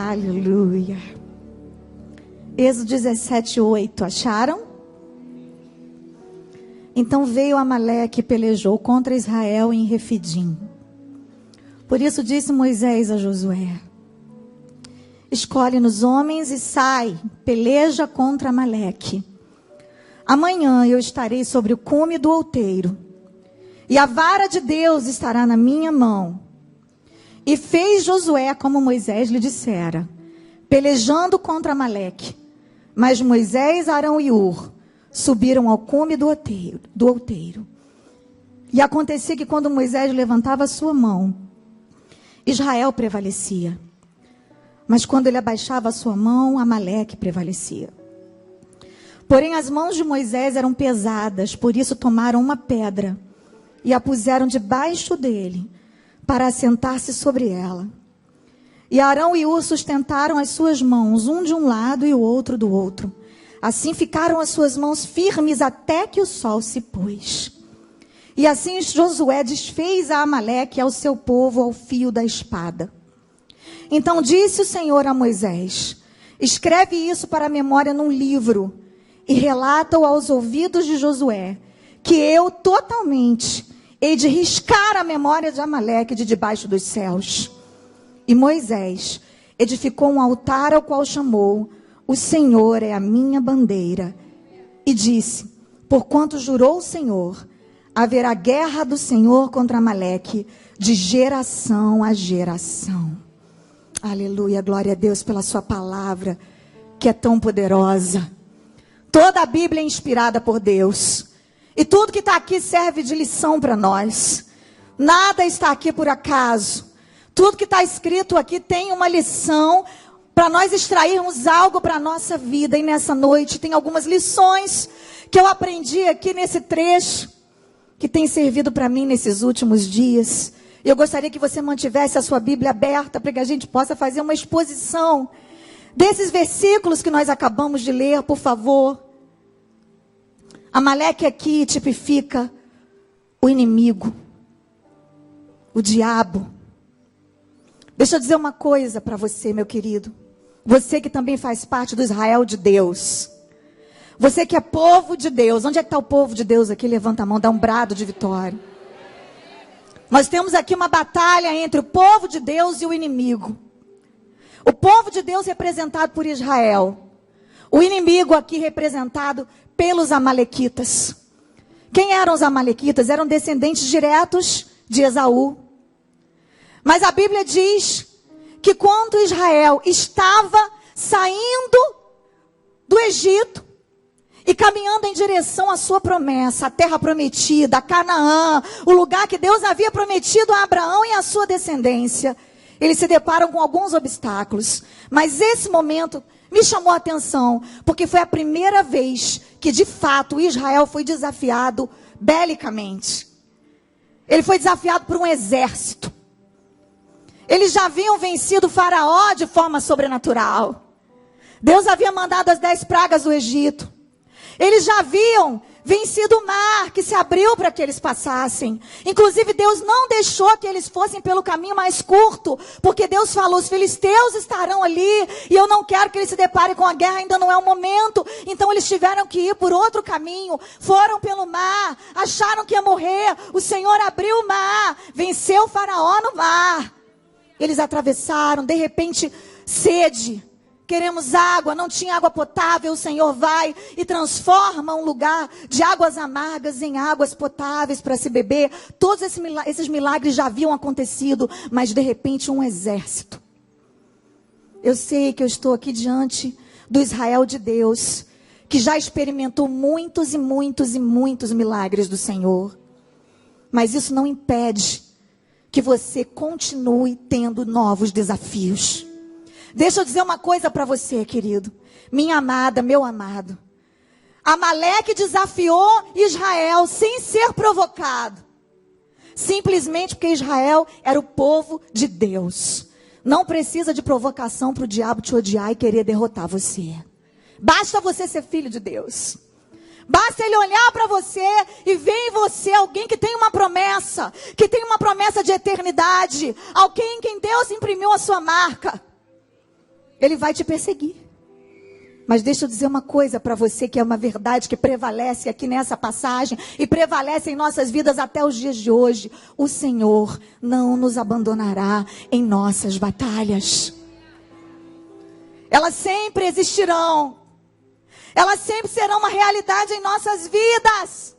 Aleluia. Êxodo 17:8, acharam? Então veio Amaleque e pelejou contra Israel em Refidim. Por isso disse Moisés a Josué: escolhe-nos homens e sai, peleja contra Amaleque. Amanhã eu estarei sobre o cume do outeiro, e a vara de Deus estará na minha mão. E fez Josué como Moisés lhe dissera, pelejando contra Amaleque. Mas Moisés, Arão e Hur subiram ao cume do outeiro. E acontecia que quando Moisés levantava a sua mão, Israel prevalecia. Mas quando ele abaixava a sua mão, Amaleque prevalecia. Porém as mãos de Moisés eram pesadas, por isso tomaram uma pedra e a puseram debaixo dele, para assentar-se sobre ela. E Arão e Hur sustentaram as suas mãos, um de um lado e o outro do outro. Assim ficaram as suas mãos firmes até que o sol se pôs. E assim Josué desfez a Amaleque e ao seu povo ao fio da espada. Então disse o Senhor a Moisés: escreve isso para a memória num livro e relata-o aos ouvidos de Josué, que eu totalmente hei de riscar a memória de Amaleque de debaixo dos céus. E Moisés edificou um altar ao qual chamou: o Senhor é a minha bandeira. E disse: porquanto jurou o Senhor, haverá guerra do Senhor contra Amaleque de geração a geração. Aleluia, glória a Deus pela sua palavra, que é tão poderosa. Toda a Bíblia é inspirada por Deus. E tudo que está aqui serve de lição para nós. Nada está aqui por acaso. Tudo que está escrito aqui tem uma lição para nós extrairmos algo para a nossa vida. E nessa noite tem algumas lições que eu aprendi aqui nesse trecho, que tem servido para mim nesses últimos dias. Eu gostaria que você mantivesse a sua Bíblia aberta para que a gente possa fazer uma exposição desses versículos que nós acabamos de ler, por favor. Amaleque aqui tipifica o inimigo, o diabo. Deixa eu dizer uma coisa para você, meu querido. Você que também faz parte do Israel de Deus. Você que é povo de Deus. Onde é que está o povo de Deus aqui? Levanta a mão, dá um brado de vitória. Nós temos aqui uma batalha entre o povo de Deus e o inimigo. O povo de Deus representado por Israel. O inimigo aqui representado pelos amalequitas. Quem eram os amalequitas? Eram descendentes diretos de Esaú. Mas a Bíblia diz que quando Israel estava saindo do Egito e caminhando em direção à sua promessa, a terra prometida, a Canaã, o lugar que Deus havia prometido a Abraão e a sua descendência, eles se deparam com alguns obstáculos. Mas esse momento me chamou a atenção, porque foi a primeira vez que de fato Israel foi desafiado belicamente. Ele foi desafiado por um exército. Eles já haviam vencido o Faraó de forma sobrenatural. Deus havia mandado as 10 pragas do Egito. Eles já haviam vencido o mar que se abriu para que eles passassem. Inclusive Deus não deixou que eles fossem pelo caminho mais curto, porque Deus falou: os filisteus estarão ali e eu não quero que eles se deparem com a guerra, ainda não é o momento. Então eles tiveram que ir por outro caminho, foram pelo mar, acharam que ia morrer. O Senhor abriu o mar, venceu o Faraó no mar. Eles atravessaram, de repente, sede. Queremos água, não tinha água potável. O Senhor vai e transforma um lugar de águas amargas em águas potáveis para se beber. Todos esses milagres já haviam acontecido, mas de repente um exército. Eu sei que eu estou aqui diante do Israel de Deus, que já experimentou muitos e muitos e muitos milagres do Senhor. Mas isso não impede que você continue tendo novos desafios. Deixa eu dizer uma coisa para você, querido. Minha amada, meu amado. Amaleque desafiou Israel sem ser provocado. Simplesmente porque Israel era o povo de Deus. Não precisa de provocação para o diabo te odiar e querer derrotar você. Basta você ser filho de Deus. Basta ele olhar para você e ver em você alguém que tem uma promessa. Que tem uma promessa de eternidade. Alguém em quem Deus imprimiu a sua marca. Ele vai te perseguir. Mas deixa eu dizer uma coisa para você, que é uma verdade que prevalece aqui nessa passagem e prevalece em nossas vidas até os dias de hoje. O Senhor não nos abandonará em nossas batalhas. Elas sempre existirão. Elas sempre serão uma realidade em nossas vidas.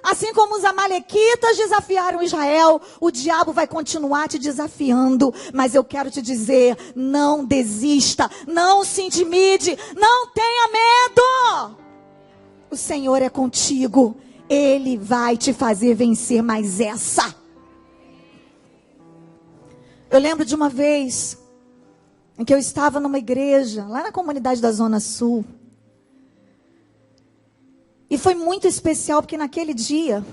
Assim como os amalequitas desafiaram Israel, o diabo vai continuar te desafiando. Mas eu quero te dizer, não desista, não se intimide, não tenha medo. O Senhor é contigo, Ele vai te fazer vencer mais essa. Eu lembro de uma vez em que eu estava numa igreja, lá na comunidade da Zona Sul. E foi muito especial, porque naquele dia,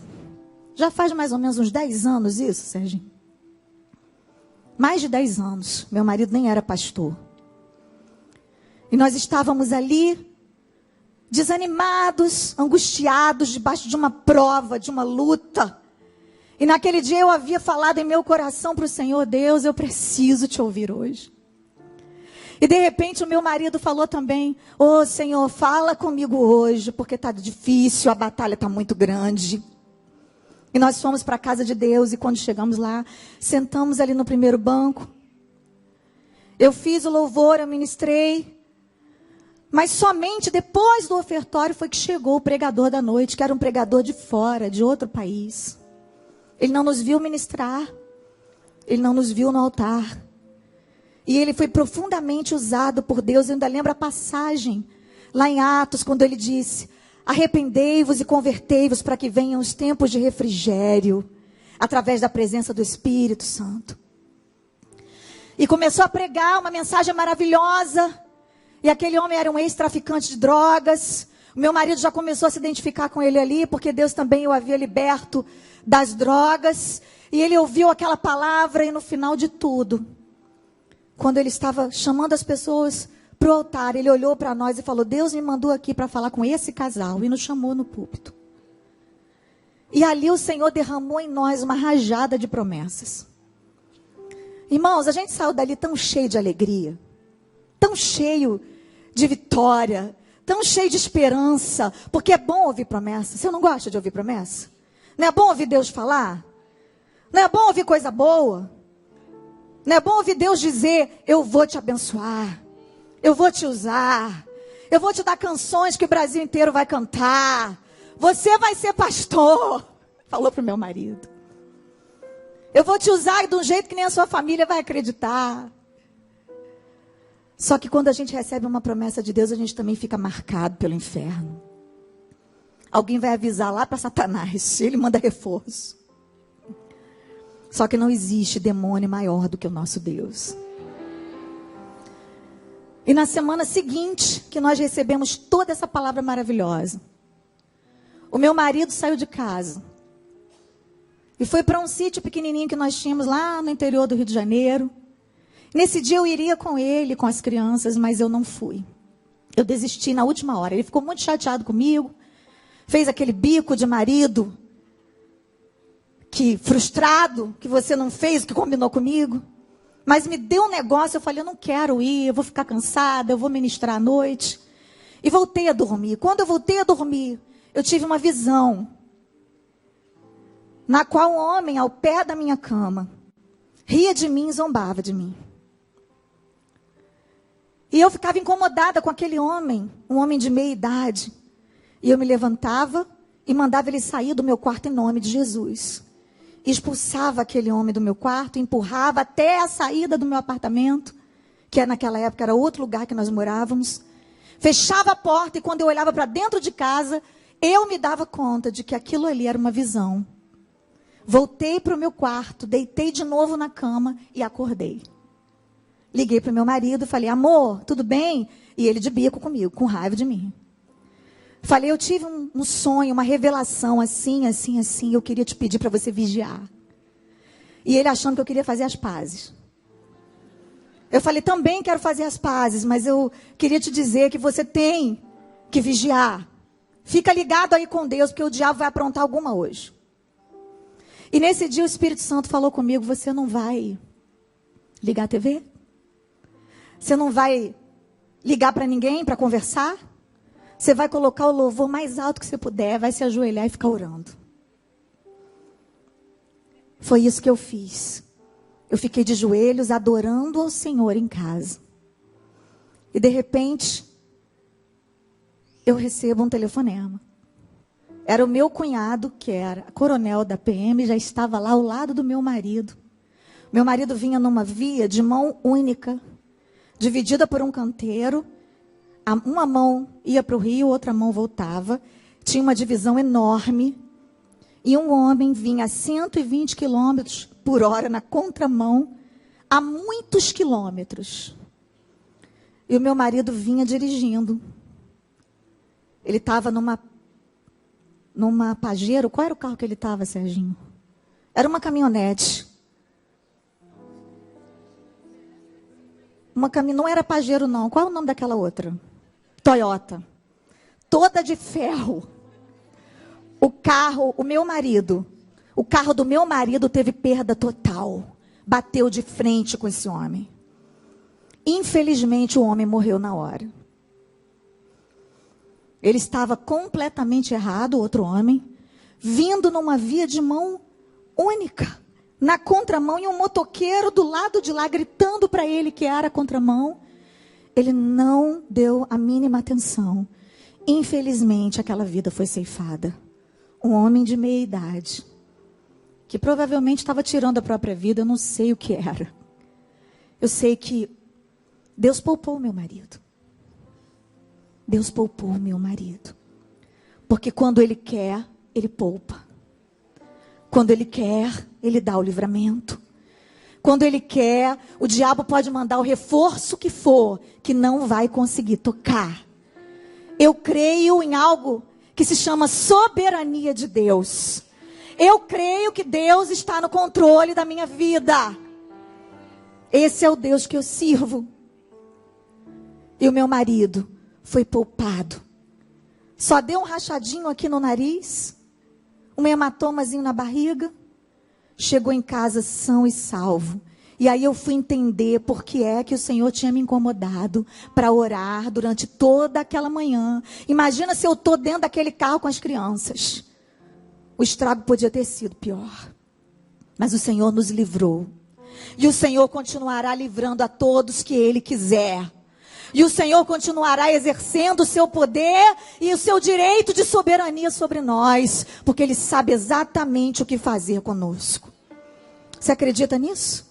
já faz mais ou menos uns 10 anos isso, Serginho. Mais de 10 anos, meu marido nem era pastor. E nós estávamos ali, desanimados, angustiados, debaixo de uma prova, de uma luta. E naquele dia eu havia falado em meu coração para o Senhor: Deus, eu preciso te ouvir hoje. E de repente o meu marido falou também: ô Senhor, fala comigo hoje, porque está difícil, a batalha está muito grande. E nós fomos para a casa de Deus, e quando chegamos lá, sentamos ali no primeiro banco. Eu fiz o louvor, eu ministrei. Mas somente depois do ofertório foi que chegou o pregador da noite, que era um pregador de fora, de outro país. Ele não nos viu ministrar, ele não nos viu no altar. E ele foi profundamente usado por Deus. Eu ainda lembro a passagem, lá em Atos, quando ele disse: arrependei-vos e convertei-vos para que venham os tempos de refrigério, através da presença do Espírito Santo. E começou a pregar uma mensagem maravilhosa. E aquele homem era um ex-traficante de drogas. O meu marido já começou a se identificar com ele ali, porque Deus também o havia liberto das drogas. E ele ouviu aquela palavra, e no final de tudo, quando ele estava chamando as pessoas para o altar, ele olhou para nós e falou: Deus me mandou aqui para falar com esse casal, e nos chamou no púlpito. E ali o Senhor derramou em nós uma rajada de promessas. Irmãos, a gente saiu dali tão cheio de alegria, tão cheio de vitória, tão cheio de esperança, porque é bom ouvir promessa. Você não gosta de ouvir promessa? Não é bom ouvir Deus falar? Não é bom ouvir coisa boa? Não é bom ouvir Deus dizer: eu vou te abençoar, eu vou te usar, eu vou te dar canções que o Brasil inteiro vai cantar, você vai ser pastor. Falou para o meu marido: eu vou te usar de um jeito que nem a sua família vai acreditar. Só que quando a gente recebe uma promessa de Deus, a gente também fica marcado pelo inferno. Alguém vai avisar lá para Satanás, ele manda reforço. Só que não existe demônio maior do que o nosso Deus. E na semana seguinte, que nós recebemos toda essa palavra maravilhosa, o meu marido saiu de casa e foi para um sítio pequenininho que nós tínhamos lá no interior do Rio de Janeiro. Nesse dia eu iria com ele, com as crianças, mas eu não fui. Eu desisti na última hora. Ele ficou muito chateado comigo, fez aquele bico de marido, que frustrado, que você não fez o que combinou comigo. Mas me deu um negócio, eu falei: eu não quero ir, eu vou ficar cansada, eu vou ministrar à noite. E voltei a dormir. Quando eu voltei a dormir, eu tive uma visão, na qual um homem ao pé da minha cama ria de mim e zombava de mim. E eu ficava incomodada com aquele homem, um homem de meia idade. E eu me levantava e mandava ele sair do meu quarto em nome de Jesus. Expulsava aquele homem do meu quarto, empurrava até a saída do meu apartamento, que naquela época era outro lugar que nós morávamos. Fechava a porta, e quando eu olhava para dentro de casa, eu me dava conta de que aquilo ali era uma visão. Voltei para o meu quarto, deitei de novo na cama e acordei. Liguei para o meu marido e falei: amor, tudo bem? E ele de bico comigo, com raiva de mim. Falei: eu tive um sonho, uma revelação assim, assim, assim. Eu queria te pedir para você vigiar. E ele achando que eu queria fazer as pazes. Eu falei: também quero fazer as pazes, mas eu queria te dizer que você tem que vigiar. Fica ligado aí com Deus, porque o diabo vai aprontar alguma hoje. E nesse dia o Espírito Santo falou comigo: você não vai ligar a TV? Você não vai ligar para ninguém para conversar. Você vai colocar o louvor mais alto que você puder, vai se ajoelhar e ficar orando. Foi isso que eu fiz. Eu fiquei de joelhos adorando ao Senhor em casa. E de repente, eu recebo um telefonema. Era o meu cunhado, que era coronel da PM, já estava lá ao lado do meu marido. Meu marido vinha numa via de mão única, dividida por um canteiro. Uma mão ia para o rio, outra mão voltava. Tinha uma divisão enorme. E um homem vinha a 120 quilômetros por hora na contramão, a muitos quilômetros. E o meu marido vinha dirigindo. Ele estava numa Pajero. Qual era o carro que ele estava, Serginho? Era uma caminhonete. Não era Pajero, não. Qual é o nome daquela outra? Toyota. Toda de ferro. O carro do meu marido teve perda total. Bateu de frente com esse homem. Infelizmente, o homem morreu na hora. Ele estava completamente errado, o outro homem, vindo numa via de mão única, na contramão, e um motoqueiro do lado de lá gritando para ele que era a contramão. Ele não deu a mínima atenção. Infelizmente, aquela vida foi ceifada. Um homem de meia idade, que provavelmente estava tirando a própria vida, eu não sei o que era. Eu sei que Deus poupou meu marido. Deus poupou meu marido. Porque quando Ele quer, Ele poupa. Quando Ele quer, Ele dá o livramento. Quando Ele quer, o diabo pode mandar o reforço que for, que não vai conseguir tocar. Eu creio em algo que se chama soberania de Deus. Eu creio que Deus está no controle da minha vida. Esse é o Deus que eu sirvo. E o meu marido foi poupado. Só deu um rachadinho aqui no nariz, um hematomazinho na barriga. Chegou em casa são e salvo. E aí eu fui entender por que é que o Senhor tinha me incomodado para orar durante toda aquela manhã. Imagina se eu estou dentro daquele carro com as crianças. O estrago podia ter sido pior. Mas o Senhor nos livrou. E o Senhor continuará livrando a todos que Ele quiser. E o Senhor continuará exercendo o seu poder e o seu direito de soberania sobre nós. Porque Ele sabe exatamente o que fazer conosco. Você acredita nisso?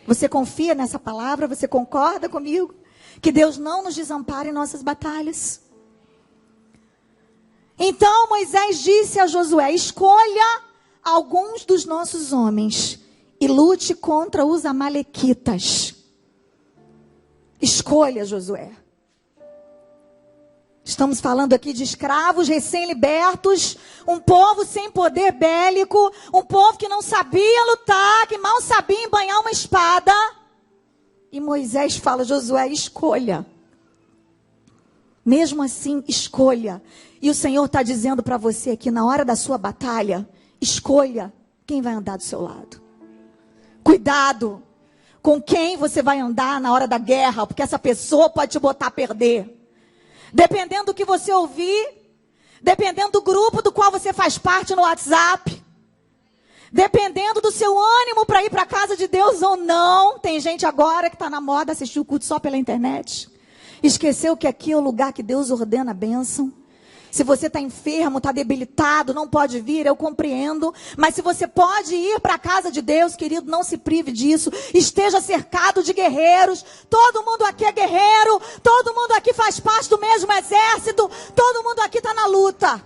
Você confia nessa palavra? Você concorda comigo? Que Deus não nos desampare em nossas batalhas? Então Moisés disse a Josué: escolha alguns dos nossos homens e lute contra os amalequitas. Escolha, Josué. Estamos falando aqui de escravos recém-libertos, um povo sem poder bélico, um povo que não sabia lutar, que mal sabia embanhar uma espada. E Moisés fala: Josué, escolha. Mesmo assim, escolha. E o Senhor está dizendo para você aqui, na hora da sua batalha, escolha quem vai andar do seu lado. Cuidado com quem você vai andar na hora da guerra, porque essa pessoa pode te botar a perder. Dependendo do que você ouvir, dependendo do grupo do qual você faz parte no WhatsApp, dependendo do seu ânimo para ir para a casa de Deus ou não. Tem gente agora que está na moda assistir o culto só pela internet. Esqueceu que aqui é o lugar que Deus ordena a bênção. Se você está enfermo, está debilitado, não pode vir, eu compreendo. Mas se você pode ir para a casa de Deus, querido, não se prive disso. Esteja cercado de guerreiros. Todo mundo aqui é guerreiro. Todo mundo aqui faz parte do mesmo exército. Todo mundo aqui está na luta.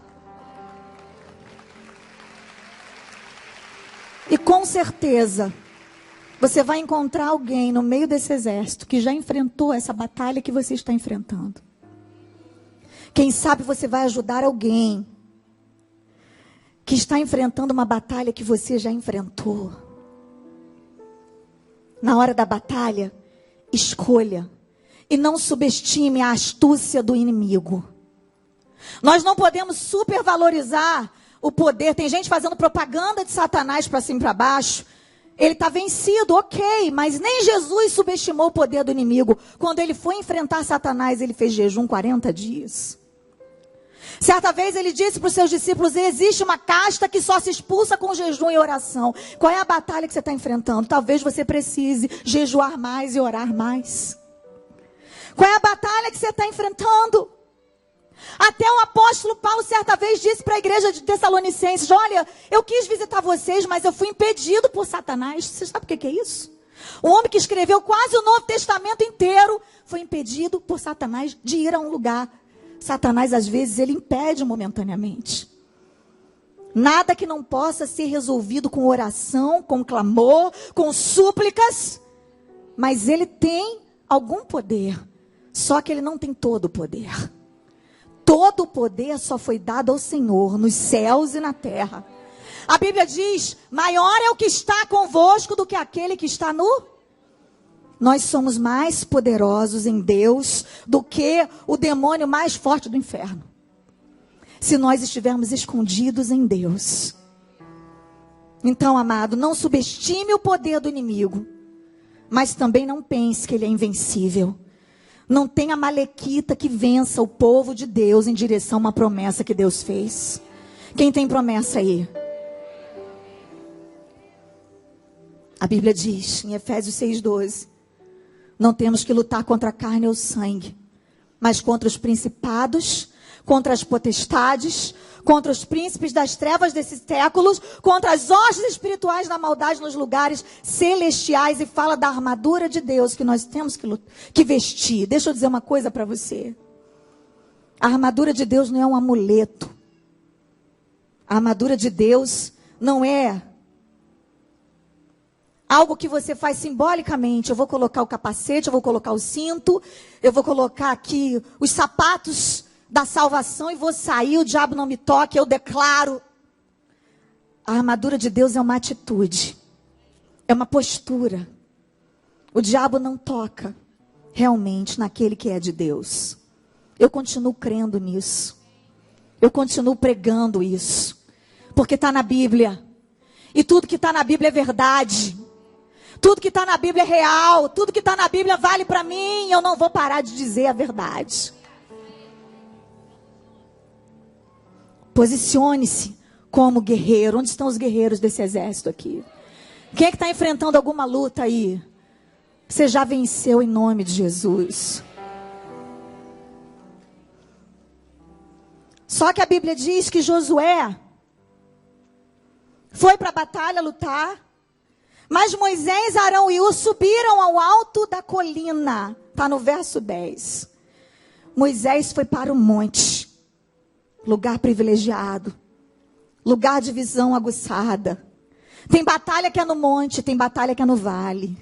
E com certeza, você vai encontrar alguém no meio desse exército que já enfrentou essa batalha que você está enfrentando. Quem sabe você vai ajudar alguém que está enfrentando uma batalha que você já enfrentou. Na hora da batalha, escolha e não subestime a astúcia do inimigo. Nós não podemos supervalorizar o poder. Tem gente fazendo propaganda de Satanás para cima e para baixo. Ele está vencido, ok, mas nem Jesus subestimou o poder do inimigo. Quando ele foi enfrentar Satanás, ele fez jejum 40 dias. Certa vez ele disse para os seus discípulos: existe uma casta que só se expulsa com jejum e oração. Qual é a batalha que você está enfrentando? Talvez você precise jejuar mais e orar mais. Qual é a batalha que você está enfrentando? Até o apóstolo Paulo certa vez disse para a igreja de Tessalonicenses: olha, eu quis visitar vocês, mas eu fui impedido por Satanás. Você sabe o que é isso? O homem que escreveu quase o Novo Testamento inteiro foi impedido por Satanás de ir a um lugar. Satanás, às vezes, ele impede momentaneamente. Nada que não possa ser resolvido com oração, com clamor, com súplicas. Mas ele tem algum poder. Só que ele não tem todo o poder. Todo o poder só foi dado ao Senhor, nos céus e na terra. A Bíblia diz: maior é o que está convosco do que aquele que está no... Nós somos mais poderosos em Deus do que o demônio mais forte do inferno. Se nós estivermos escondidos em Deus. Então, amado, não subestime o poder do inimigo. Mas também não pense que ele é invencível. Não tem a malequita que vença o povo de Deus em direção a uma promessa que Deus fez. Quem tem promessa aí? A Bíblia diz em Efésios 6,12: não temos que lutar contra a carne ou sangue, mas contra os principados, contra as potestades, contra os príncipes das trevas desses séculos, contra as hostes espirituais da maldade nos lugares celestiais. E fala da armadura de Deus que nós temos que vestir. Deixa eu dizer uma coisa para você. A armadura de Deus não é um amuleto. A armadura de Deus não é algo que você faz simbolicamente. Eu vou colocar o capacete, eu vou colocar o cinto, eu vou colocar aqui os sapatos da salvação e vou sair, o diabo não me toque, eu declaro. A armadura de Deus é uma atitude, é uma postura. O diabo não toca realmente naquele que é de Deus. Eu continuo crendo nisso. Eu continuo pregando isso. Porque está na Bíblia. E tudo que está na Bíblia é verdade. Tudo que está na Bíblia é real. Tudo que está na Bíblia vale para mim. Eu não vou parar de dizer a verdade. Posicione-se como guerreiro. Onde estão os guerreiros desse exército aqui? Quem é que está enfrentando alguma luta aí? Você já venceu em nome de Jesus. Só que a Bíblia diz que Josué foi para a batalha lutar. Mas Moisés, Arão e Ur subiram ao alto da colina. Está no verso 10. Moisés foi para o monte. Lugar privilegiado. Lugar de visão aguçada. Tem batalha que é no monte, tem batalha que é no vale.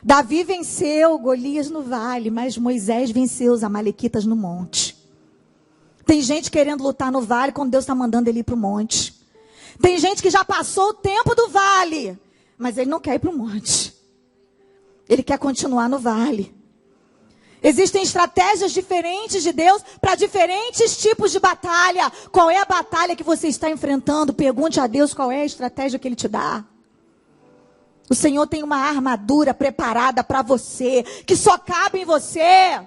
Davi venceu Golias no vale, mas Moisés venceu os amalequitas no monte. Tem gente querendo lutar no vale quando Deus está mandando ele ir para o monte. Tem gente que já passou o tempo do vale, mas ele não quer ir para o monte. Ele quer continuar no vale. Existem estratégias diferentes de Deus para diferentes tipos de batalha. Qual é a batalha que você está enfrentando? Pergunte a Deus qual é a estratégia que Ele te dá. O Senhor tem uma armadura preparada para você, que só cabe em você.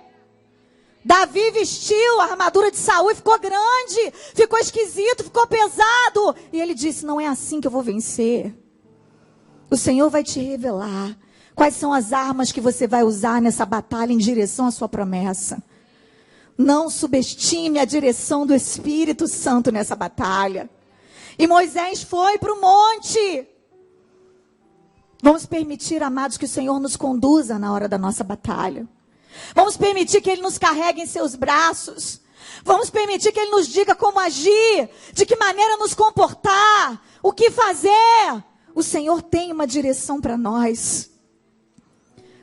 Davi vestiu a armadura de Saul e ficou grande, ficou esquisito, ficou pesado. E ele disse: não é assim que eu vou vencer. O Senhor vai te revelar quais são as armas que você vai usar nessa batalha em direção à sua promessa. Não subestime a direção do Espírito Santo nessa batalha. E Moisés foi para o monte. Vamos permitir, amados, que o Senhor nos conduza na hora da nossa batalha. Vamos permitir que Ele nos carregue em seus braços. Vamos permitir que Ele nos diga como agir, de que maneira nos comportar, o que fazer. O Senhor tem uma direção para nós.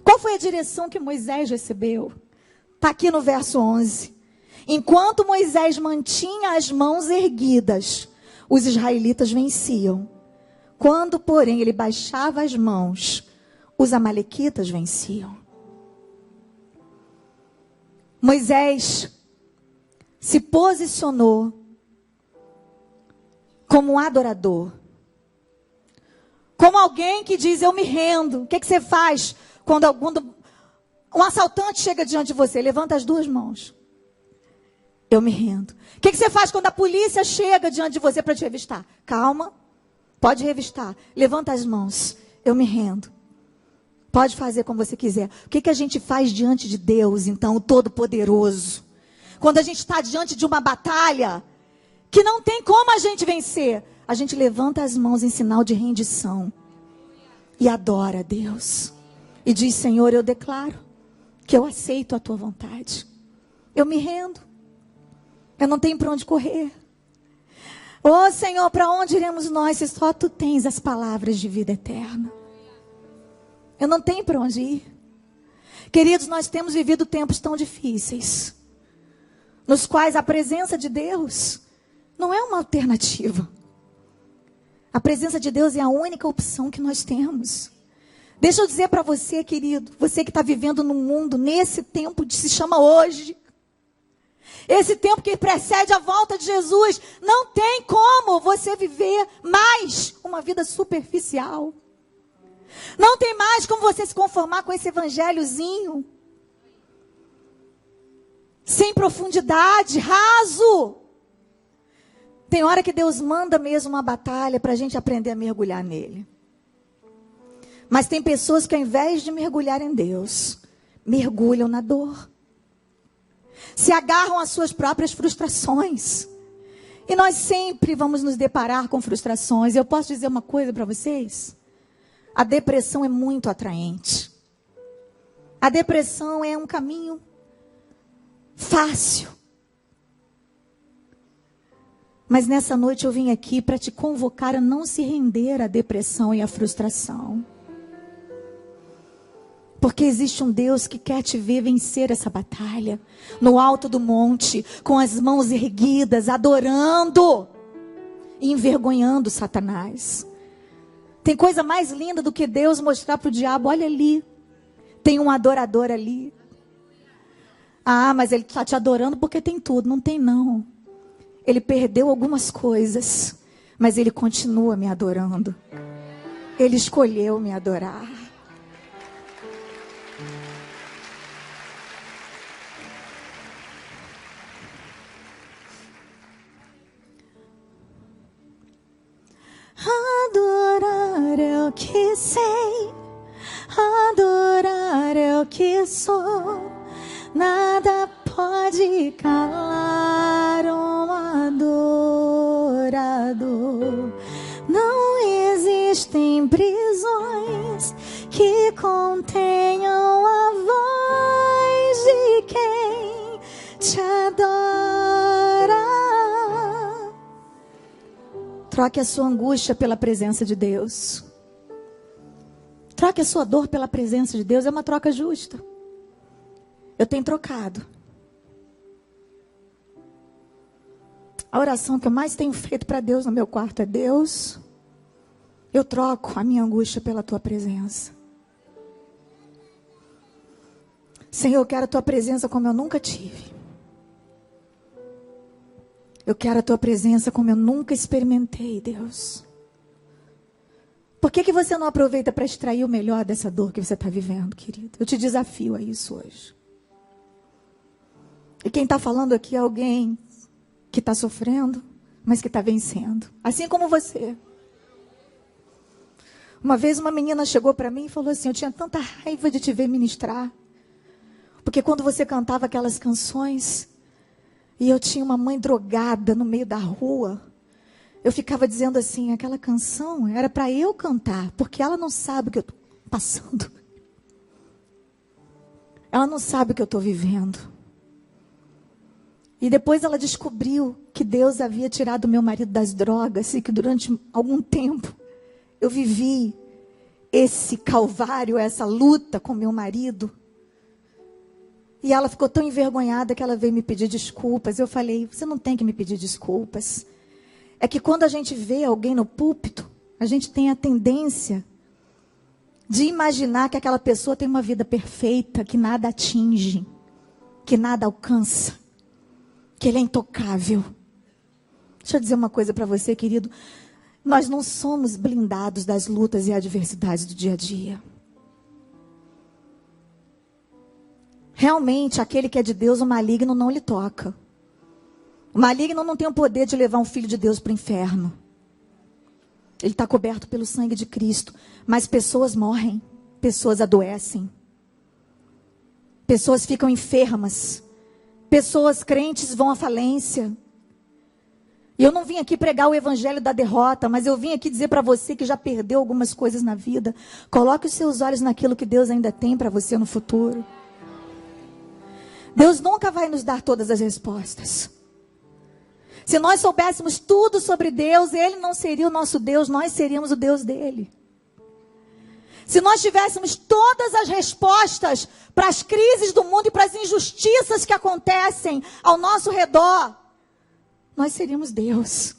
Qual foi a direção que Moisés recebeu? Está aqui no verso 11. Enquanto Moisés mantinha as mãos erguidas, os israelitas venciam. Quando, porém, ele baixava as mãos, os amalequitas venciam. Moisés se posicionou como um adorador. Como alguém que diz, eu me rendo. O que você faz quando um assaltante chega diante de você? Levanta as duas mãos. Eu me rendo. O que você faz quando a polícia chega diante de você para te revistar? Calma, pode revistar. Levanta as mãos. Eu me rendo. Pode fazer como você quiser. O que a gente faz diante de Deus, então, o Todo-Poderoso? Quando a gente está diante de uma batalha que não tem como a gente vencer, a gente levanta as mãos em sinal de rendição e adora a Deus. E diz, Senhor, eu declaro que eu aceito a tua vontade. Eu me rendo. Eu não tenho para onde correr. Ô Senhor, para onde iremos nós se só tu tens as palavras de vida eterna? Eu não tenho para onde ir. Queridos, nós temos vivido tempos tão difíceis, nos quais a presença de Deus não é uma alternativa. A presença de Deus é a única opção que nós temos. Deixa eu dizer para você, querido, você que está vivendo no mundo, nesse tempo que se chama hoje, esse tempo que precede a volta de Jesus, não tem como você viver mais uma vida superficial. Não tem mais como você se conformar com esse evangelhozinho, sem profundidade, raso. Tem hora que Deus manda mesmo uma batalha para a gente aprender a mergulhar nele. Mas tem pessoas que ao invés de mergulhar em Deus, mergulham na dor. Se agarram às suas próprias frustrações. E nós sempre vamos nos deparar com frustrações. Eu posso dizer uma coisa para vocês? A depressão é muito atraente. A depressão é um caminho fácil. Mas nessa noite eu vim aqui para te convocar a não se render à depressão e à frustração. Porque existe um Deus que quer te ver vencer essa batalha. No alto do monte, com as mãos erguidas, adorando e envergonhando Satanás. Tem coisa mais linda do que Deus mostrar para o diabo, olha ali, tem um adorador ali. Ah, mas ele está te adorando porque tem tudo. Não tem não. Ele perdeu algumas coisas, mas ele continua me adorando. Ele escolheu me adorar. Adorar é o que sei, adorar é o que sou. Nada pode calar um adorador. Não existem prisões que contenham a voz de quem te adora. Troque a sua angústia pela presença de Deus. Troque a sua dor pela presença de Deus. É uma troca justa. Eu tenho trocado. A oração que eu mais tenho feito para Deus no meu quarto é: Deus, eu troco a minha angústia pela tua presença. Senhor, eu quero a tua presença como eu nunca tive. Eu quero a tua presença como eu nunca experimentei, Deus. Por que você não aproveita para extrair o melhor dessa dor que você está vivendo, querido? Eu te desafio a isso hoje. E quem está falando aqui é alguém que está sofrendo, mas que está vencendo. Assim como você. Uma vez uma menina chegou para mim e falou assim: eu tinha tanta raiva de te ver ministrar. Porque quando você cantava aquelas canções, e eu tinha uma mãe drogada no meio da rua, eu ficava dizendo assim: aquela canção era para eu cantar, porque ela não sabe o que eu estou passando. Ela não sabe o que eu estou vivendo. E depois ela descobriu que Deus havia tirado meu marido das drogas e que durante algum tempo eu vivi esse calvário, essa luta com meu marido. E ela ficou tão envergonhada que ela veio me pedir desculpas. Eu falei: você não tem que me pedir desculpas. É que quando a gente vê alguém no púlpito, a gente tem a tendência de imaginar que aquela pessoa tem uma vida perfeita, que nada atinge, que nada alcança, que ele é intocável. Deixa eu dizer uma coisa para você, querido. Nós não somos blindados das lutas e adversidades do dia a dia. Realmente, aquele que é de Deus, o maligno não lhe toca. O maligno não tem o poder de levar um filho de Deus para o inferno. Ele está coberto pelo sangue de Cristo. Mas pessoas morrem, pessoas adoecem. Pessoas ficam enfermas. Pessoas crentes vão à falência. E eu não vim aqui pregar o evangelho da derrota, mas eu vim aqui dizer para você que já perdeu algumas coisas na vida. Coloque os seus olhos naquilo que Deus ainda tem para você no futuro. Deus nunca vai nos dar todas as respostas. Se nós soubéssemos tudo sobre Deus, Ele não seria o nosso Deus, nós seríamos o Deus dele. Se nós tivéssemos todas as respostas para as crises do mundo e para as injustiças que acontecem ao nosso redor, nós seríamos Deus.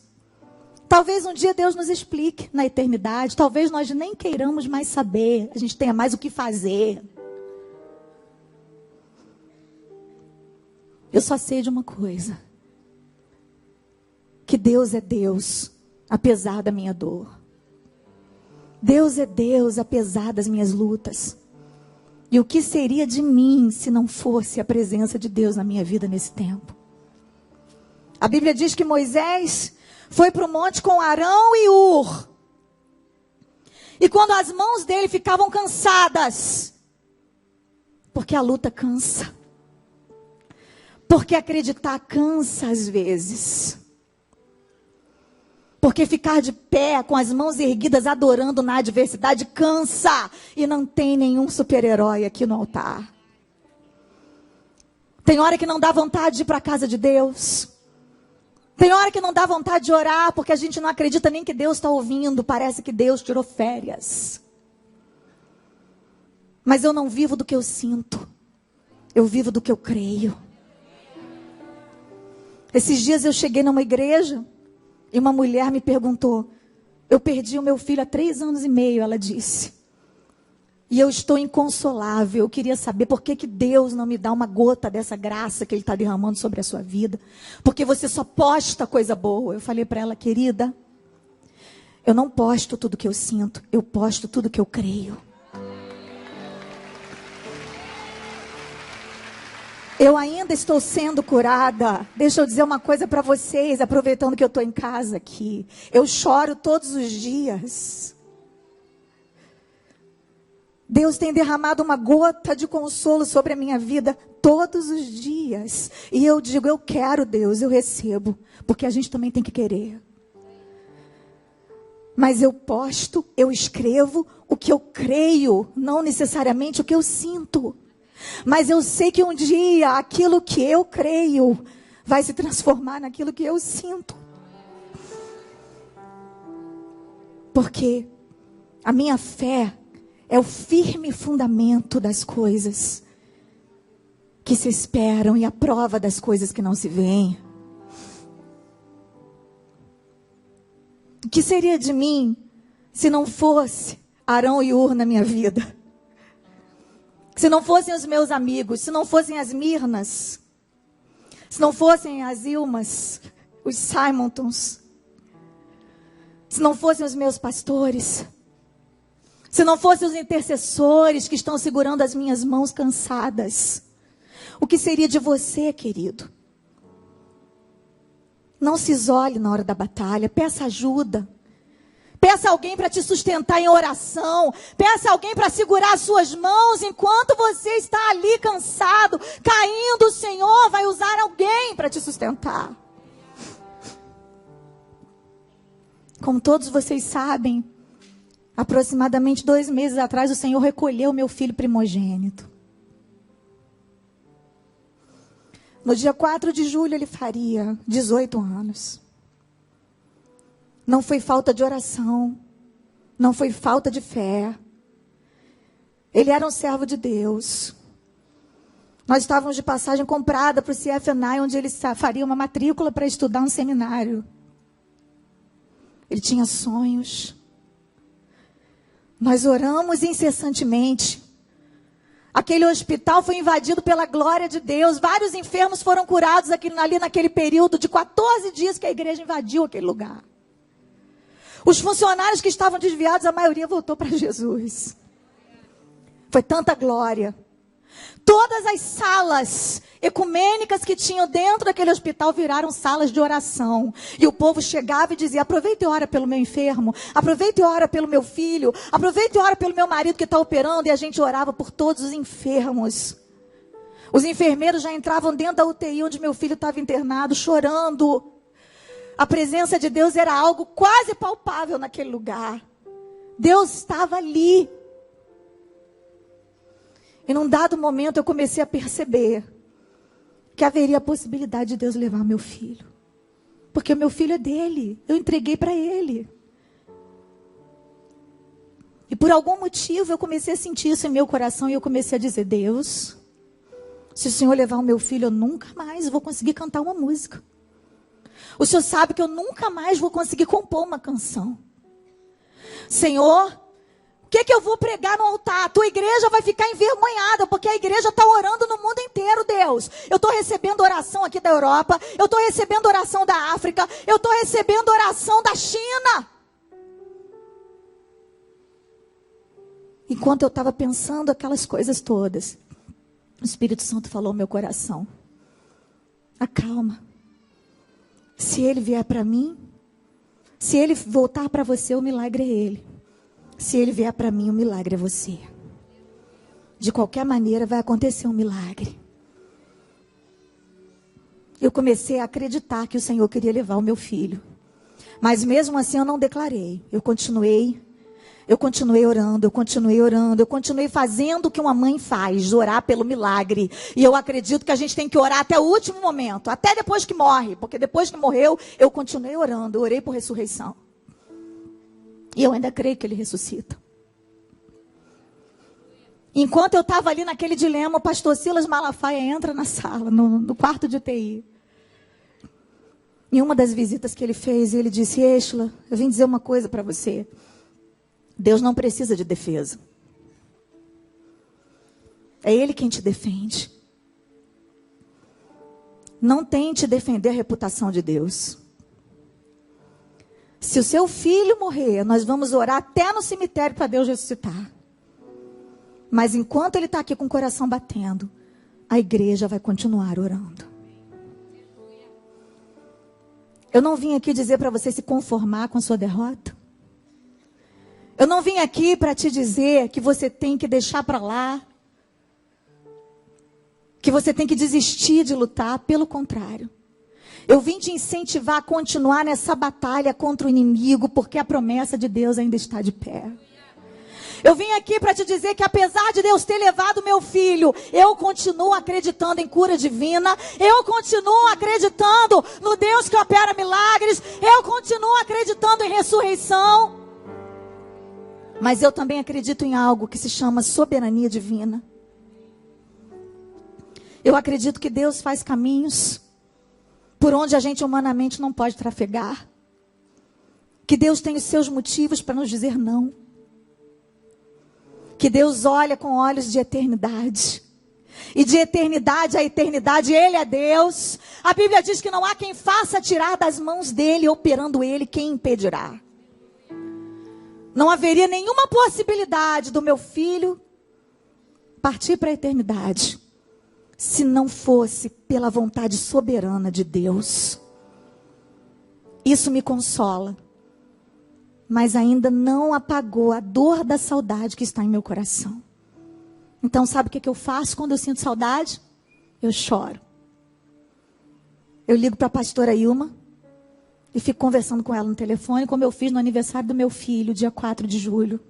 Talvez um dia Deus nos explique na eternidade, talvez nós nem queiramos mais saber, a gente tenha mais o que fazer. Eu só sei de uma coisa, que Deus é Deus, apesar da minha dor. Deus é Deus, apesar das minhas lutas. E o que seria de mim se não fosse a presença de Deus na minha vida nesse tempo? A Bíblia diz que Moisés foi para o monte com Arão e Hur. E quando as mãos dele ficavam cansadas, porque a luta cansa. Porque acreditar cansa às vezes. Porque ficar de pé, com as mãos erguidas, adorando na adversidade, cansa. E não tem nenhum super-herói aqui no altar. Tem hora que não dá vontade de ir para a casa de Deus. Tem hora que não dá vontade de orar, porque a gente não acredita nem que Deus está ouvindo. Parece que Deus tirou férias. Mas eu não vivo do que eu sinto. Eu vivo do que eu creio. Esses dias eu cheguei numa igreja e uma mulher me perguntou, eu perdi o meu filho há 3 anos e meio, ela disse. E eu estou inconsolável, eu queria saber por que Deus não me dá uma gota dessa graça que Ele está derramando sobre a sua vida. Porque você só posta coisa boa. Eu falei para ela, querida, eu não posto tudo que eu sinto, eu posto tudo que eu creio. Eu ainda estou sendo curada. Deixa eu dizer uma coisa para vocês, aproveitando que eu estou em casa aqui. Eu choro todos os dias. Deus tem derramado uma gota de consolo sobre a minha vida todos os dias. E eu digo, eu quero Deus, eu recebo. Porque a gente também tem que querer. Mas eu posto, eu escrevo o que eu creio, não necessariamente o que eu sinto. Mas eu sei que um dia aquilo que eu creio vai se transformar naquilo que eu sinto. Porque a minha fé é o firme fundamento das coisas que se esperam e a prova das coisas que não se veem. O que seria de mim se não fosse Arão e Hur na minha vida? Se não fossem os meus amigos, se não fossem as Mirnas, se não fossem as Ilmas, os Simontons, se não fossem os meus pastores, se não fossem os intercessores que estão segurando as minhas mãos cansadas, o que seria de você, querido? Não se isole na hora da batalha, peça ajuda. Peça alguém para te sustentar em oração. Peça alguém para segurar as suas mãos enquanto você está ali cansado, caindo. O Senhor vai usar alguém para te sustentar. Como todos vocês sabem, aproximadamente 2 meses atrás, o Senhor recolheu meu filho primogênito. No dia 4 de julho, ele faria 18 anos. Não foi falta de oração. Não foi falta de fé. Ele era um servo de Deus. Nós estávamos de passagem comprada para o CFNI, onde ele faria uma matrícula para estudar um seminário. Ele tinha sonhos. Nós oramos incessantemente. Aquele hospital foi invadido pela glória de Deus. Vários enfermos foram curados ali naquele período de 14 dias que a igreja invadiu aquele lugar. Os funcionários que estavam desviados, a maioria voltou para Jesus. Foi tanta glória. Todas as salas ecumênicas que tinham dentro daquele hospital viraram salas de oração. E o povo chegava e dizia: aproveita e ora pelo meu enfermo, aproveita e ora pelo meu filho, aproveita e ora pelo meu marido que está operando. E a gente orava por todos os enfermos. Os enfermeiros já entravam dentro da UTI onde meu filho estava internado, chorando. A presença de Deus era algo quase palpável naquele lugar. Deus estava ali. E num dado momento eu comecei a perceber que haveria a possibilidade de Deus levar meu filho. Porque o meu filho é dele. Eu entreguei para ele. E por algum motivo eu comecei a sentir isso em meu coração. E eu comecei a dizer: Deus, se o Senhor levar o meu filho, eu nunca mais vou conseguir cantar uma música. O Senhor sabe que eu nunca mais vou conseguir compor uma canção. Senhor, o que eu vou pregar no altar? A tua igreja vai ficar envergonhada, porque a igreja está orando no mundo inteiro, Deus. Eu estou recebendo oração aqui da Europa, eu estou recebendo oração da África, eu estou recebendo oração da China. Enquanto eu estava pensando aquelas coisas todas, o Espírito Santo falou ao meu coração: acalma. Se ele vier para mim, se ele voltar para você, o milagre é ele. Se ele vier para mim, o milagre é você. De qualquer maneira vai acontecer um milagre. Eu comecei a acreditar que o Senhor queria levar o meu filho. Mas mesmo assim eu não declarei. Eu continuei orando, eu continuei fazendo o que uma mãe faz, orar pelo milagre. E eu acredito que a gente tem que orar até o último momento, até depois que morre, porque depois que morreu, eu continuei orando, eu orei por ressurreição. E eu ainda creio que ele ressuscita. Enquanto eu estava ali naquele dilema, o pastor Silas Malafaia entra na sala, no quarto de UTI. Em uma das visitas que ele fez, ele disse: Êxila, eu vim dizer uma coisa para você. Deus não precisa de defesa. É Ele quem te defende. Não tente defender a reputação de Deus. Se o seu filho morrer, nós vamos orar até no cemitério para Deus ressuscitar. Mas enquanto ele está aqui com o coração batendo, a igreja vai continuar orando. Eu não vim aqui dizer para você se conformar com a sua derrota. Eu não vim aqui para te dizer que você tem que deixar para lá, que você tem que desistir de lutar. Pelo contrário, eu vim te incentivar a continuar nessa batalha contra o inimigo, porque a promessa de Deus ainda está de pé. Eu vim aqui para te dizer que apesar de Deus ter levado meu filho, eu continuo acreditando em cura divina, eu continuo acreditando no Deus que opera milagres, eu continuo acreditando em ressurreição. Mas eu também acredito em algo que se chama soberania divina. Eu acredito que Deus faz caminhos por onde a gente humanamente não pode trafegar. Que Deus tem os seus motivos para nos dizer não. Que Deus olha com olhos de eternidade. E de eternidade a eternidade, Ele é Deus. A Bíblia diz que não há quem faça tirar das mãos dEle, operando Ele, quem impedirá. Não haveria nenhuma possibilidade do meu filho partir para a eternidade, se não fosse pela vontade soberana de Deus. Isso me consola, mas ainda não apagou a dor da saudade que está em meu coração. Então sabe o que eu faço quando eu sinto saudade? Eu choro. Eu ligo para a pastora Ilma e fico conversando com ela no telefone, como eu fiz no aniversário do meu filho, dia 4 de julho.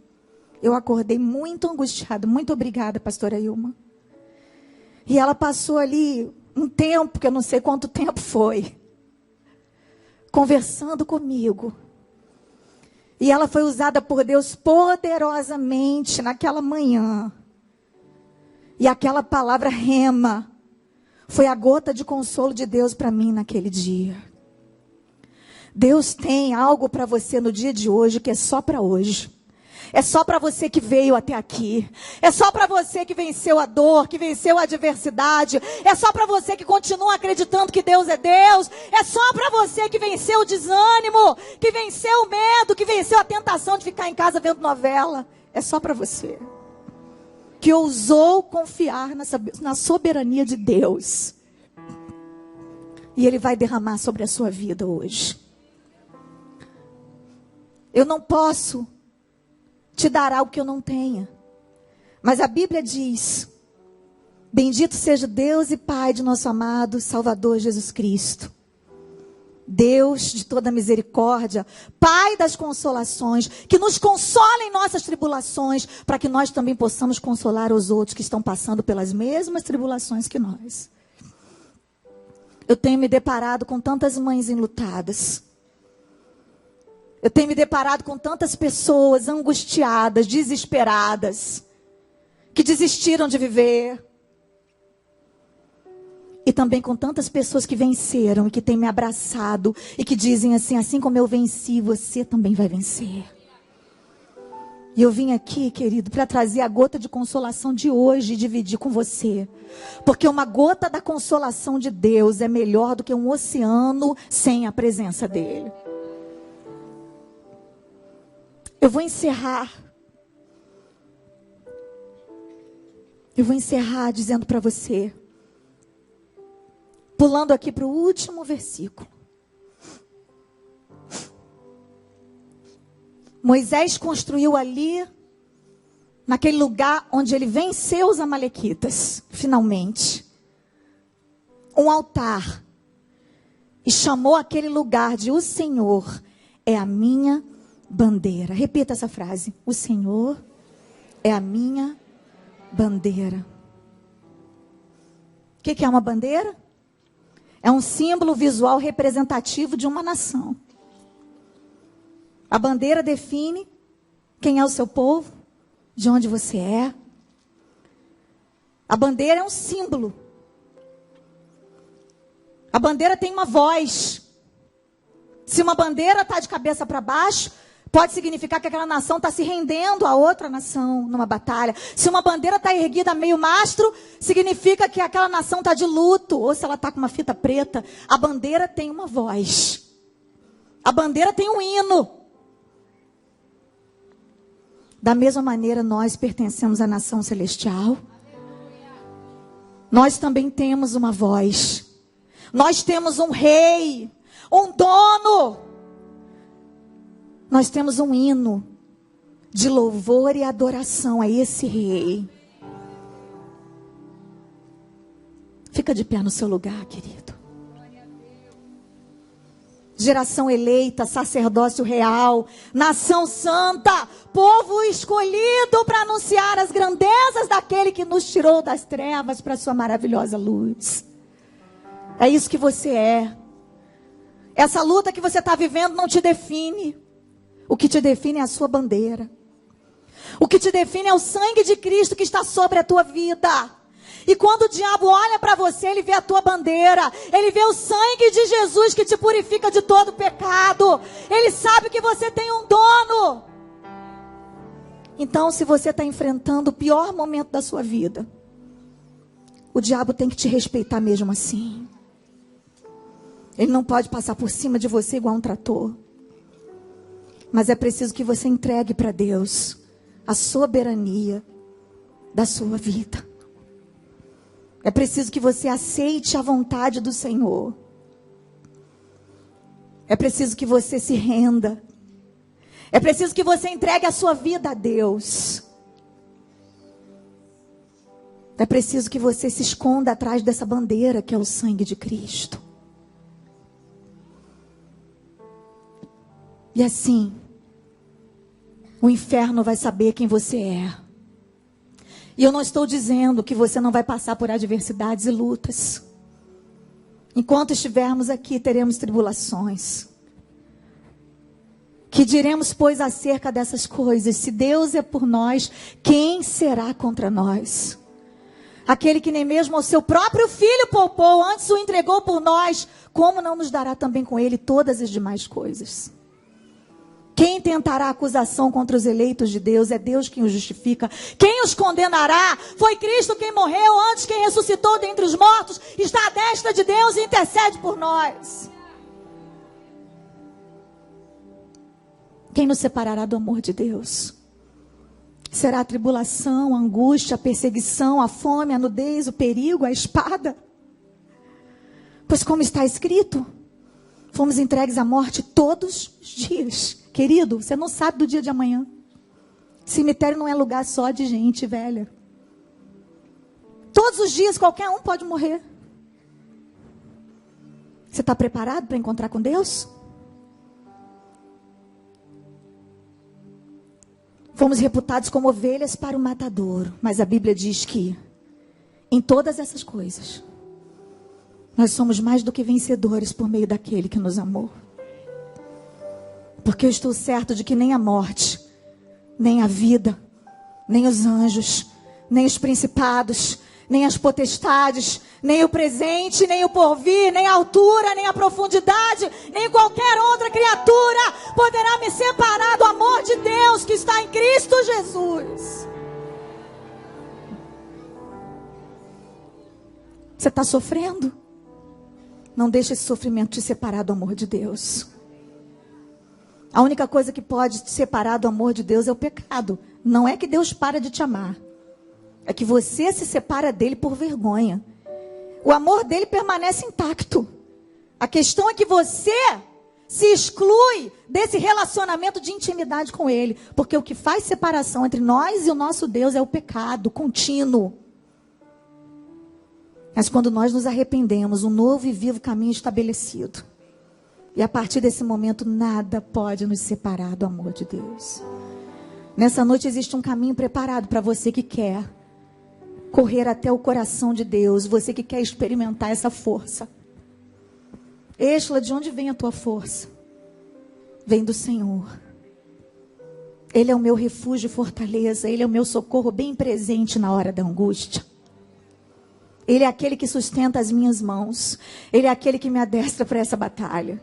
Eu acordei muito angustiada. Muito obrigada, pastora Ilma. E ela passou ali um tempo, que eu não sei quanto tempo foi, conversando comigo. E ela foi usada por Deus poderosamente naquela manhã. E aquela palavra rema foi a gota de consolo de Deus para mim naquele dia. Deus tem algo para você no dia de hoje que é só para hoje. É só para você que veio até aqui. É só para você que venceu a dor, que venceu a adversidade. É só para você que continua acreditando que Deus é Deus. É só para você que venceu o desânimo, que venceu o medo, que venceu a tentação de ficar em casa vendo novela. É só para você que ousou confiar na soberania de Deus. E Ele vai derramar sobre a sua vida hoje. Eu não posso te dar algo que eu não tenha. Mas a Bíblia diz: bendito seja Deus e Pai de nosso amado Salvador Jesus Cristo. Deus de toda misericórdia, Pai das consolações, que nos consola em nossas tribulações, para que nós também possamos consolar os outros que estão passando pelas mesmas tribulações que nós. Eu tenho me deparado com tantas mães enlutadas. Eu tenho me deparado com tantas pessoas angustiadas, desesperadas, que desistiram de viver. E também com tantas pessoas que venceram e que têm me abraçado e que dizem assim: assim como eu venci, você também vai vencer. E eu vim aqui, querido, para trazer a gota de consolação de hoje e dividir com você. Porque uma gota da consolação de Deus é melhor do que um oceano sem a presença dEle. Eu vou encerrar. Eu vou encerrar dizendo para você, pulando aqui para o último versículo. Moisés construiu ali, naquele lugar onde ele venceu os amalequitas, finalmente, um altar. E chamou aquele lugar de: o Senhor é a minha bandeira. Repita essa frase: o Senhor é a minha bandeira. O que é uma bandeira? É um símbolo visual representativo de uma nação. A bandeira define quem é o seu povo, de onde você é. A bandeira é um símbolo. A bandeira tem uma voz. Se uma bandeira está de cabeça para baixo, pode significar que aquela nação está se rendendo a outra nação numa batalha. Se uma bandeira está erguida meio mastro, significa que aquela nação está de luto. Ou se ela está com uma fita preta. A bandeira tem uma voz. A bandeira tem um hino. Da mesma maneira, nós pertencemos à nação celestial. Nós também temos uma voz. Nós temos um rei, um dono. Nós temos um hino de louvor e adoração a esse rei. Fica de pé no seu lugar, querido. Geração eleita, sacerdócio real, nação santa, povo escolhido para anunciar as grandezas daquele que nos tirou das trevas para a sua maravilhosa luz. É isso que você é. Essa luta que você está vivendo não te define. O que te define é a sua bandeira. O que te define é o sangue de Cristo que está sobre a tua vida. E quando o diabo olha para você, ele vê a tua bandeira. Ele vê o sangue de Jesus que te purifica de todo pecado. Ele sabe que você tem um dono. Então, se você está enfrentando o pior momento da sua vida, o diabo tem que te respeitar mesmo assim. Ele não pode passar por cima de você igual um trator. Mas é preciso que você entregue para Deus a soberania da sua vida. É preciso que você aceite a vontade do Senhor. É preciso que você se renda. É preciso que você entregue a sua vida a Deus. É preciso que você se esconda atrás dessa bandeira que é o sangue de Cristo. E assim, o inferno vai saber quem você é. E eu não estou dizendo que você não vai passar por adversidades e lutas. Enquanto estivermos aqui, teremos tribulações. Que diremos, pois, acerca dessas coisas? Se Deus é por nós, quem será contra nós? Aquele que nem mesmo ao seu próprio filho poupou, antes o entregou por nós, como não nos dará também com ele todas as demais coisas? Quem tentará acusação contra os eleitos de Deus? É Deus quem os justifica. Quem os condenará? Foi Cristo quem morreu, antes quem ressuscitou dentre os mortos, está à destra de Deus e intercede por nós. Quem nos separará do amor de Deus? Será a tribulação, a angústia, a perseguição, a fome, a nudez, o perigo, a espada? Pois como está escrito, fomos entregues à morte todos os dias. Querido, você não sabe do dia de amanhã. Cemitério não é lugar só de gente velha. Todos os dias qualquer um pode morrer. Você está preparado para encontrar com Deus? Fomos reputados como ovelhas para o matadouro. Mas a Bíblia diz que em todas essas coisas nós somos mais do que vencedores por meio daquele que nos amou. Porque eu estou certo de que nem a morte, nem a vida, nem os anjos, nem os principados, nem as potestades, nem o presente, nem o porvir, nem a altura, nem a profundidade, nem qualquer outra criatura poderá me separar do amor de Deus que está em Cristo Jesus. Você está sofrendo? Não deixe esse sofrimento te separar do amor de Deus. A única coisa que pode te separar do amor de Deus é o pecado. Não é que Deus para de te amar. É que você se separa dele por vergonha. O amor dele permanece intacto. A questão é que você se exclui desse relacionamento de intimidade com ele. Porque o que faz separação entre nós e o nosso Deus é o pecado contínuo. Mas quando nós nos arrependemos, um novo e vivo caminho estabelecido. E a partir desse momento, nada pode nos separar do amor de Deus. Nessa noite existe um caminho preparado para você que quer correr até o coração de Deus. Você que quer experimentar essa força. Êxola, de onde vem a tua força? Vem do Senhor. Ele é o meu refúgio e fortaleza. Ele é o meu socorro bem presente na hora da angústia. Ele é aquele que sustenta as minhas mãos. Ele é aquele que me adestra para essa batalha.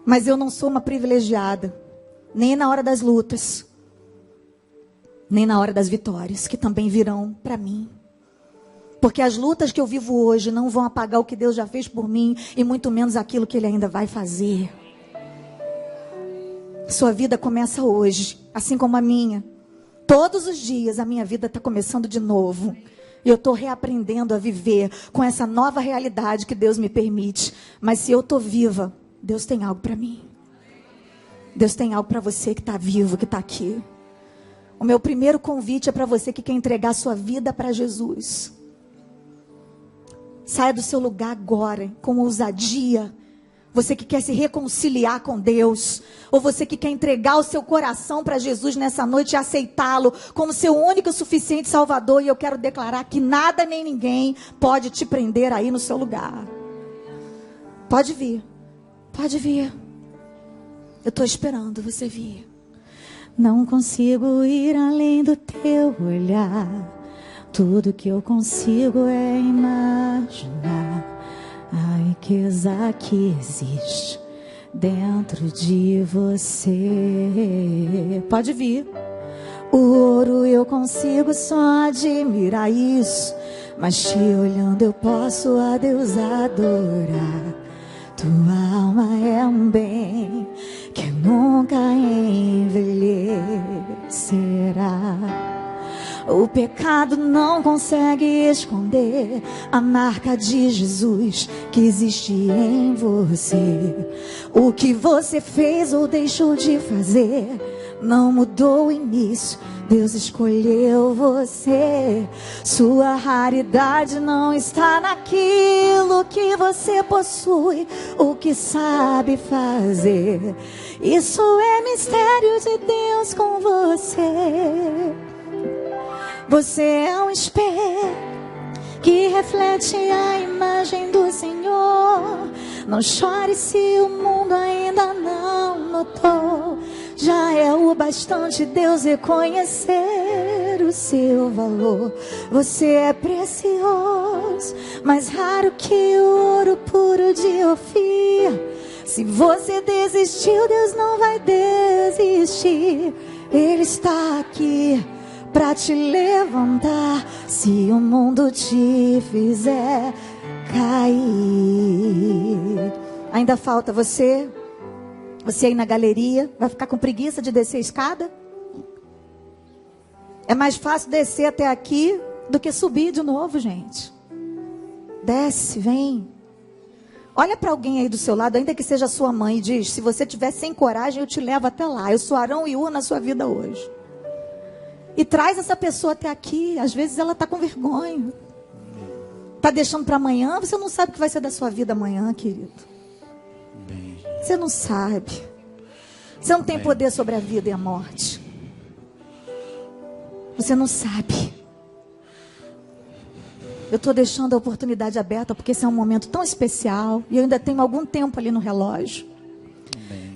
Mas eu não sou uma privilegiada, nem na hora das lutas, nem na hora das vitórias, que também virão para mim. Porque as lutas que eu vivo hoje não vão apagar o que Deus já fez por mim, e muito menos aquilo que Ele ainda vai fazer. Sua vida começa hoje, assim como a minha. Todos os dias a minha vida está começando de novo. E eu estou reaprendendo a viver com essa nova realidade que Deus me permite. Mas se eu estou viva, Deus tem algo para mim. Deus tem algo para você que está vivo, que está aqui. O meu primeiro convite é para você que quer entregar sua vida para Jesus. Saia do seu lugar agora, com ousadia. Você que quer se reconciliar com Deus. Ou você que quer entregar o seu coração para Jesus nessa noite e aceitá-lo como seu único e suficiente Salvador. E eu quero declarar que nada nem ninguém pode te prender aí no seu lugar. Pode vir. Pode vir. Eu estou esperando você vir. Não consigo ir além do teu olhar. Tudo que eu consigo é imaginar a riqueza que existe dentro de você. Pode vir. O ouro eu consigo só admirar isso, mas te olhando eu posso a Deus adorar. Tua alma é um bem que nunca envelhecerá. O pecado não consegue esconder a marca de Jesus que existe em você. O que você fez ou deixou de fazer não mudou o início. Deus escolheu você. Sua raridade não está naquilo que você possui, o que sabe fazer. Isso é mistério de Deus com você. Você é um espelho que reflete a imagem do Senhor. Não chore se o mundo ainda não notou. Já é o bastante Deus reconhecer o seu valor. Você é precioso, mais raro que o ouro puro de Ofir. Se você desistiu, Deus não vai desistir. Ele está aqui para te levantar. Se o mundo te fizer cair. Ainda falta você aí na galeria. Vai ficar com preguiça de descer a escada? É mais fácil descer até aqui do que subir de novo, gente. Desce, vem. Olha para alguém aí do seu lado, ainda que seja sua mãe, e diz: se você tiver sem coragem, eu te levo até lá. Eu sou Arão e Ur na sua vida hoje. E traz essa pessoa até aqui. Às vezes ela está com vergonha. Está deixando para amanhã. Você não sabe o que vai ser da sua vida amanhã, querido. Você não sabe. Você não tem poder sobre a vida e a morte. Você não sabe. Eu estou deixando a oportunidade aberta porque esse é um momento tão especial. E eu ainda tenho algum tempo ali no relógio.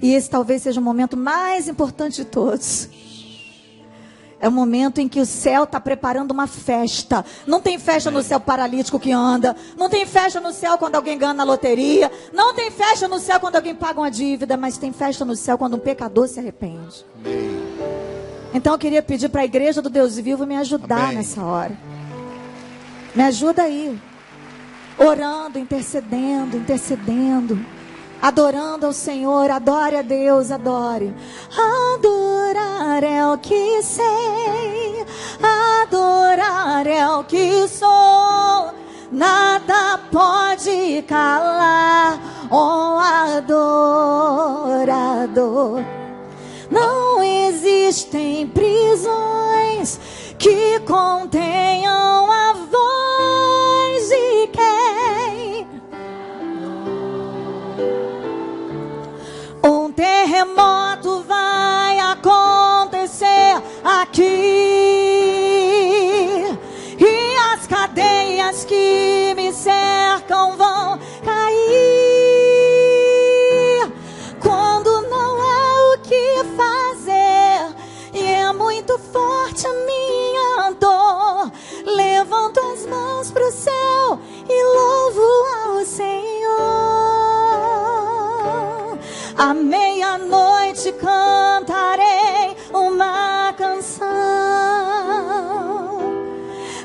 E esse talvez seja o momento mais importante de todos. É o momento em que o céu está preparando uma festa. Não tem festa no céu paralítico que anda. Não tem festa no céu quando alguém ganha na loteria. Não tem festa no céu quando alguém paga uma dívida. Mas tem festa no céu quando um pecador se arrepende. Então eu queria pedir para a igreja do Deus vivo me ajudar nessa hora. Me ajuda aí. Orando, intercedendo. Adorando ao Senhor. Adore a Deus, adore. Adorar é o que sei. Adorar é o que sou. Nada pode calar o adorador. Não existem prisões que contenham a voz de quem um terremoto vai acontecer aqui e as cadeias que me cercam vão cair quando não há o que fazer e é muito forte a minha dor. Levanto as mãos pro céu e louvo ao Senhor. À meia-noite cantarei uma canção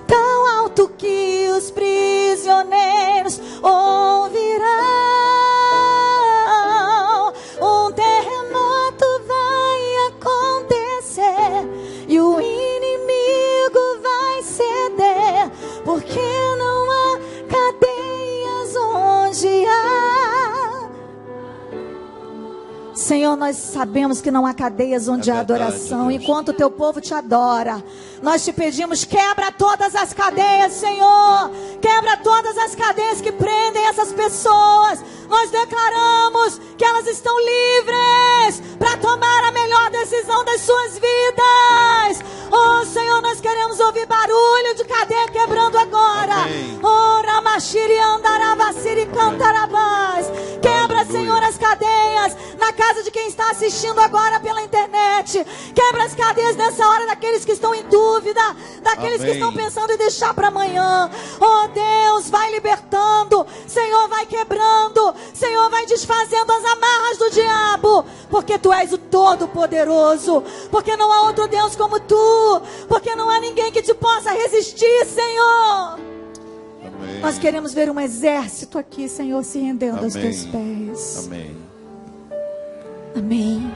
tão alto que os prisioneiros ouvirão. Um terremoto vai acontecer e o inimigo vai ceder, porque não há cadeias onde há. Senhor, nós sabemos que não há cadeias onde há adoração. Enquanto o teu povo te adora, nós te pedimos: quebra todas as cadeias, Senhor. Quebra todas as cadeias que prendem essas pessoas. Nós declaramos que elas estão livres para tomar a melhor decisão das suas vidas. Oh, Senhor, nós queremos ouvir barulho de cadeia quebrando agora. Oh, Ramachiri Andaravaciri Cantarabás. Quebra, Senhor, as cadeias na casa de quem está assistindo agora pela internet. Quebra as cadeias nessa hora daqueles que estão em dúvida, daqueles que estão pensando em deixar para amanhã. Oh, Deus, vai libertando. Senhor, vai quebrando. Senhor, vai desfazendo as amarras do diabo. Porque Tu és o Todo-Poderoso. Porque não há outro Deus como Tu. Porque não há ninguém que Te possa resistir, Senhor. Amém. Nós queremos ver um exército aqui, Senhor, se rendendo aos Teus pés. Amém. Amém.